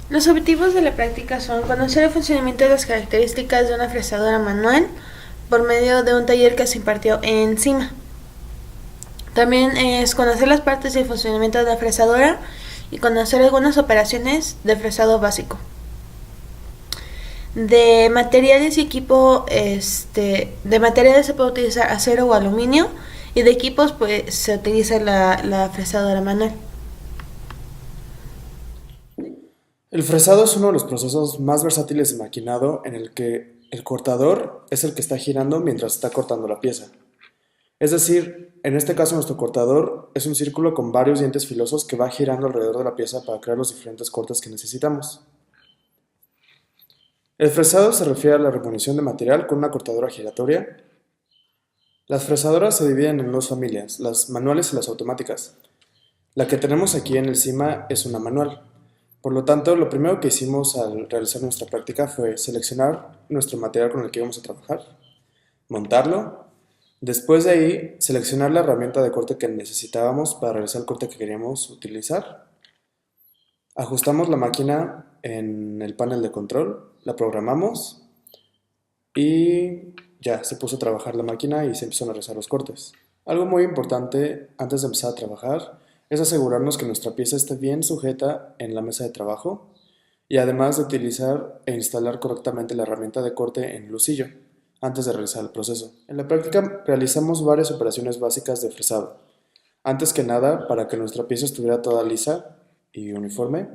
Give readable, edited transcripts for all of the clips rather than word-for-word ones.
Los objetivos de la práctica son conocer el funcionamiento y las características de una fresadora manual por medio de un taller que se impartió en CIMA. También es conocer las partes y el funcionamiento de la fresadora y conocer algunas operaciones de fresado básico. De materiales y equipo, de materiales se puede utilizar acero o aluminio, y de equipos pues se utiliza la fresadora manual. El fresado es uno de los procesos más versátiles de maquinado en el que el cortador es el que está girando mientras está cortando la pieza. Es decir, en este caso nuestro cortador es un círculo con varios dientes filosos que va girando alrededor de la pieza para crear los diferentes cortes que necesitamos. El fresado se refiere a la remunición de material con una cortadora giratoria. Las fresadoras se dividen en dos familias, las manuales y las automáticas. La que tenemos aquí en el CIMA es una manual. Por lo tanto, lo primero que hicimos al realizar nuestra práctica fue seleccionar nuestro material con el que íbamos a trabajar, montarlo, después de ahí seleccionar la herramienta de corte que necesitábamos para realizar el corte que queríamos utilizar. Ajustamos la máquina en el panel de control, la programamos y ya se puso a trabajar la máquina y se empezaron a realizar los cortes. Algo muy importante antes de empezar a trabajar es asegurarnos que nuestra pieza esté bien sujeta en la mesa de trabajo y además de utilizar e instalar correctamente la herramienta de corte en el lucillo antes de realizar el proceso. En la práctica realizamos varias operaciones básicas de fresado. Antes que nada, para que nuestra pieza estuviera toda lisa y uniforme,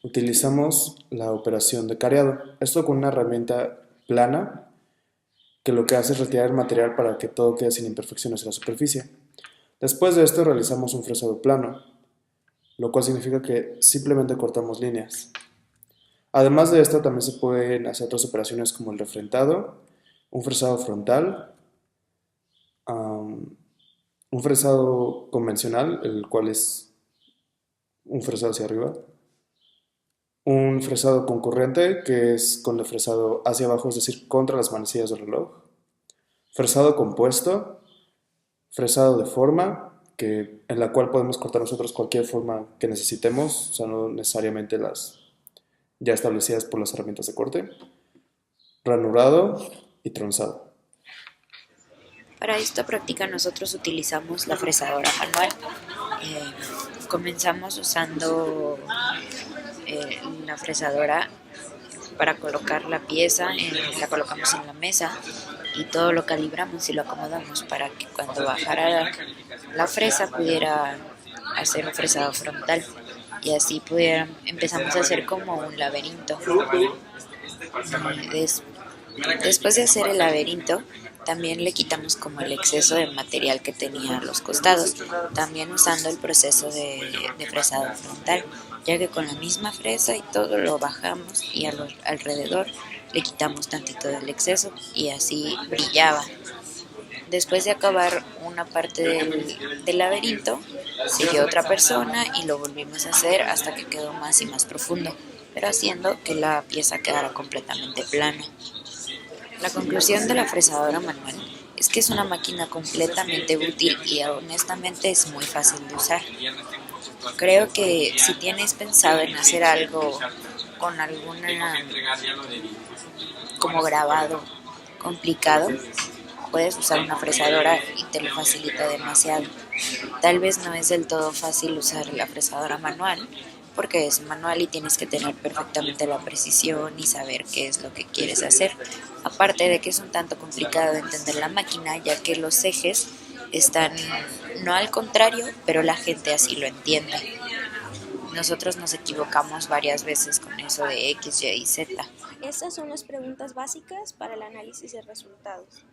utilizamos la operación de careado. Esto con una herramienta plana que lo que hace es retirar el material para que todo quede sin imperfecciones en la superficie. Después de esto realizamos un fresado plano, lo cual significa que simplemente cortamos líneas. Además de esto también se pueden hacer otras operaciones como el refrentado, un fresado frontal, un fresado convencional, el cual es un fresado hacia arriba, un fresado concurrente, que es con el fresado hacia abajo, es decir, contra las manecillas del reloj, fresado compuesto, fresado de forma, en la cual podemos cortar nosotros cualquier forma que necesitemos, o sea, no necesariamente las ya establecidas por las herramientas de corte, ranurado y tronzado. Para esta práctica nosotros utilizamos la fresadora manual. Comenzamos usando la fresadora para colocar la pieza, la colocamos en la mesa y todo lo calibramos y lo acomodamos para que cuando bajara la fresa pudiera hacer un fresado frontal y así empezamos a hacer como un laberinto. Después de hacer el laberinto, también le quitamos como el exceso de material que tenía a los costados, también usando el proceso de fresado frontal, ya que con la misma fresa y todo lo bajamos y alrededor le quitamos tantito del exceso y así brillaba. Después de acabar una parte del laberinto, siguió otra persona y lo volvimos a hacer hasta que quedó más y más profundo, pero haciendo que la pieza quedara completamente plana. La conclusión de la fresadora manual es que es una máquina completamente útil y honestamente es muy fácil de usar. Creo que si tienes pensado en hacer algo con alguna como grabado complicado, puedes usar una fresadora y te lo facilita demasiado. Tal vez no es del todo fácil usar la fresadora manual, porque es manual y tienes que tener perfectamente la precisión y saber qué es lo que quieres hacer. Aparte de que es un tanto complicado de entender la máquina, ya que los ejes están no al contrario, pero la gente así lo entiende. Nosotros nos equivocamos varias veces con eso de X, Y y Z. Estas son las preguntas básicas para el análisis de resultados.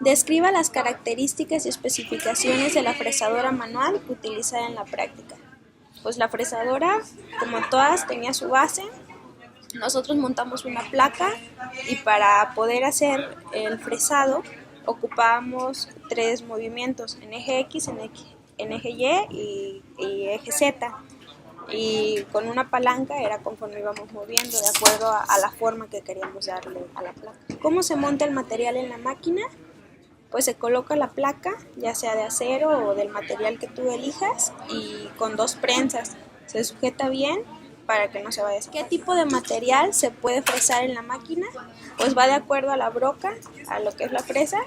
Describa las características y especificaciones de la fresadora manual utilizada en la práctica. Pues la fresadora, como todas, tenía su base. Nosotros montamos una placa y para poder hacer el fresado ocupábamos 3 movimientos, en eje X, en eje Y y eje Z. Y con una palanca era conforme íbamos moviendo de acuerdo a la forma que queríamos darle a la placa. ¿Cómo se monta el material en la máquina? Pues se coloca la placa, ya sea de acero o del material que tú elijas, y con 2 prensas se sujeta bien para que no se vaya a secar. ¿Qué tipo de material se puede fresar en la máquina? Pues va de acuerdo a la broca, a lo que es la fresa.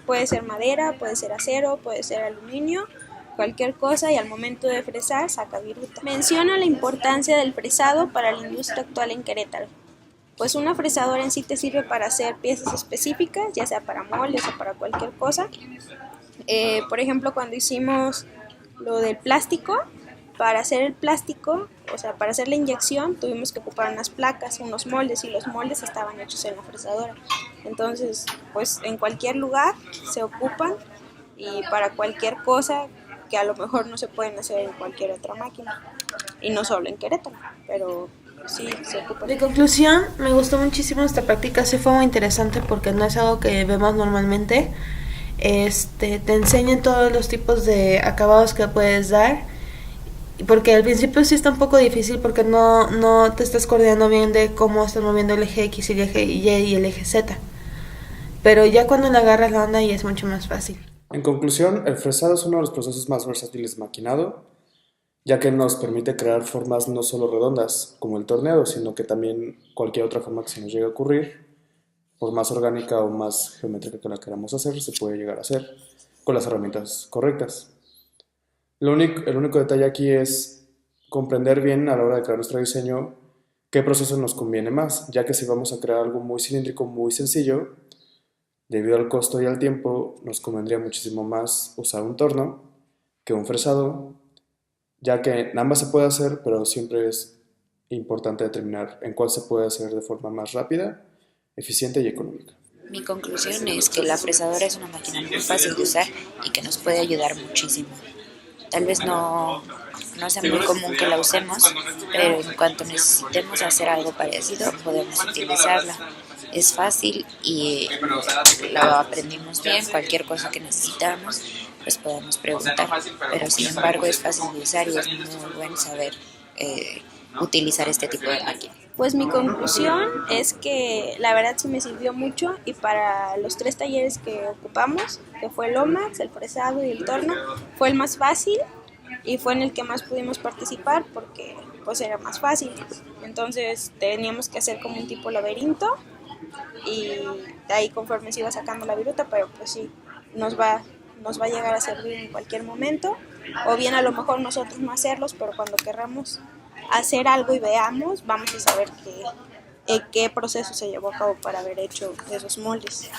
Puede ser madera, puede ser acero, puede ser aluminio, cualquier cosa, y al momento de fresar saca viruta. Menciona la importancia del fresado para la industria actual en Querétaro. Pues una fresadora en sí te sirve para hacer piezas específicas, ya sea para moldes o para cualquier cosa. Por ejemplo, cuando hicimos lo del plástico, para hacer el plástico, o sea, para hacer la inyección, tuvimos que ocupar unas placas, unos moldes, y los moldes estaban hechos en la fresadora. Entonces, pues en cualquier lugar se ocupan, y para cualquier cosa que a lo mejor no se pueden hacer en cualquier otra máquina, y no solo en Querétaro, pero sí se ocupan. De conclusión, me gustó muchísimo esta práctica, sí fue muy interesante porque no es algo que vemos normalmente. Te enseñan todos los tipos de acabados que puedes dar, porque al principio sí está un poco difícil porque no te estás coordinando bien de cómo estás moviendo el eje X y el eje Y y el eje Z, pero ya cuando le agarras la onda ya es mucho más fácil. En conclusión, el fresado es uno de los procesos más versátiles de maquinado, ya que nos permite crear formas no solo redondas, como el torneado, sino que también cualquier otra forma que se nos llegue a ocurrir, por más orgánica o más geométrica que la queramos hacer, se puede llegar a hacer con las herramientas correctas. El único detalle aquí es comprender bien a la hora de crear nuestro diseño qué proceso nos conviene más, ya que si vamos a crear algo muy cilíndrico, muy sencillo, debido al costo y al tiempo, nos convendría muchísimo más usar un torno que un fresado, ya que en ambas se puede hacer, pero siempre es importante determinar en cuál se puede hacer de forma más rápida, eficiente y económica. Mi conclusión es que la fresadora es una máquina muy fácil de usar y que nos puede ayudar muchísimo. Tal vez no sea muy común que la usemos, pero en cuanto necesitemos hacer algo parecido, podemos utilizarla. Es fácil y lo aprendimos bien. Cualquier cosa que necesitamos, pues podemos preguntar. Pero sin embargo es fácil de usar y es muy bueno saber utilizar este tipo de máquina. Pues mi conclusión es que la verdad sí me sirvió mucho, y para los 3 talleres que ocupamos, que fue el OMAX, el fresado y el torno, fue el más fácil y fue en el que más pudimos participar porque pues era más fácil. Entonces teníamos que hacer como un tipo laberinto, y de ahí conforme se iba sacando la viruta, pero pues sí, nos va a llegar a servir en cualquier momento, o bien a lo mejor nosotros no hacerlos, pero cuando querramos hacer algo y veamos, vamos a saber qué proceso se llevó a cabo para haber hecho esos moldes.